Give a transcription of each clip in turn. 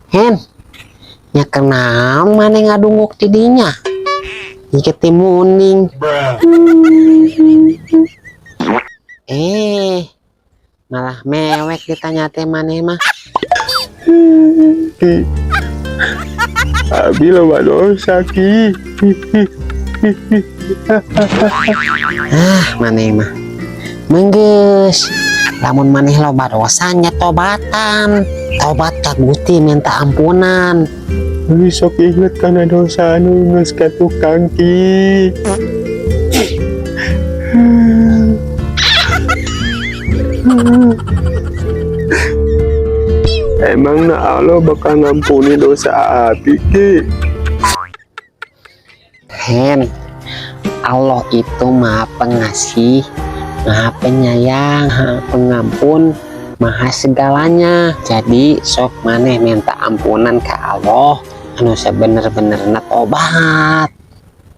Hen, nya kenal mana ngadunguk tidinya iketi muning. Malah mewek ditanya teh maneh mah. Abi loba dosa Ki. Maneh mah menggeus lamun maneh loba dosanya tobatan, tobat ka Gusti minta ampunan. Abi sok inget kana dosa anu geus ka tukang Ki. Emang na Allah bakal ngampuni dosa Abi Ki? Hen, Allah itu maha pengasih, maha penyayang, maha pengampun, maha segalanya. Jadi sok maneh minta ampunan ke Allah anu sebener-benerna tobat.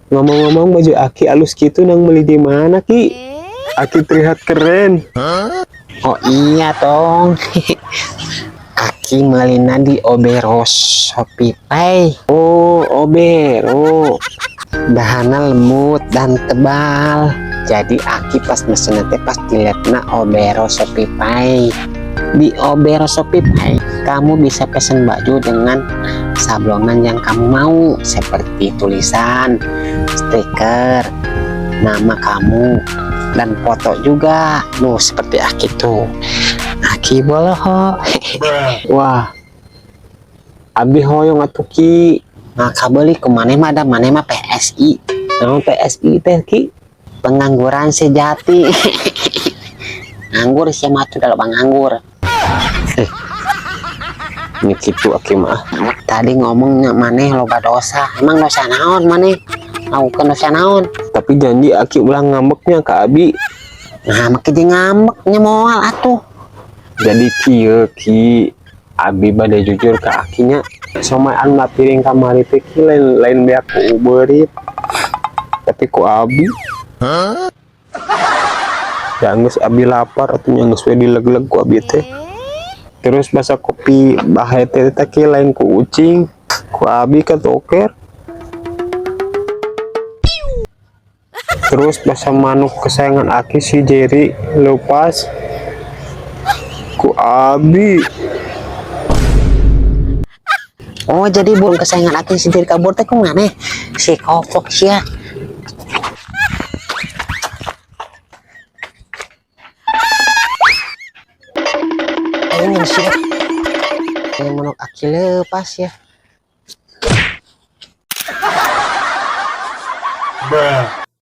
Ngomong-ngomong baju Aki alus gitu nang beli di mana Ki? Aki terlihat keren. Oh iya dong. Aki melina di Obero Shopee Pay. Oh, Obero. Bahannya lembut dan tebal. Jadi Aki pas mesen teh pas dilihatna Obero Shopee Pay. Di Obero Shopee Pay, kamu bisa pesen baju dengan sablonan yang kamu mau, seperti tulisan, stiker, nama kamu, dan foto juga. Loh, seperti Aki tuh. Aki boleh ho. Wah, Abi hoyong atuh Ki. Maka beli ke mana mah ada mana mah PSI. Naon PSI teh Ki? Pengangguran sejati. Nganggur sih mah tuh kalau nganggur. Ini gitu Aki mah. Tadi ngomongnya maneh loba dosa. Emang dosa naon maneh? Lakukan dosa naon? Tapi janji Aki ulang ngambeknya ke Abi. Nah, makin ngambeknya moal atuh. Jadi kieu Ki, Abi bade jujur ke Akinya. Somaan lah piring kamari teh Ki lain beak ku beurit. Tapi ku Abi. Ya geus Abi lapar atuh geus we dileg-leg ku Abi teh. Terus basa kopi bahe teh Ki lain ku ucing, ku Abi ka toker. Terus basa manuk kesayangan Aki si Jerry lepas ku Abi. Oh, jadi burung kesayangan Aki sendiri kabur teh kemana? Si Kofok sia. Ini sih. Ini manuk Aki lepas ya. Bruh.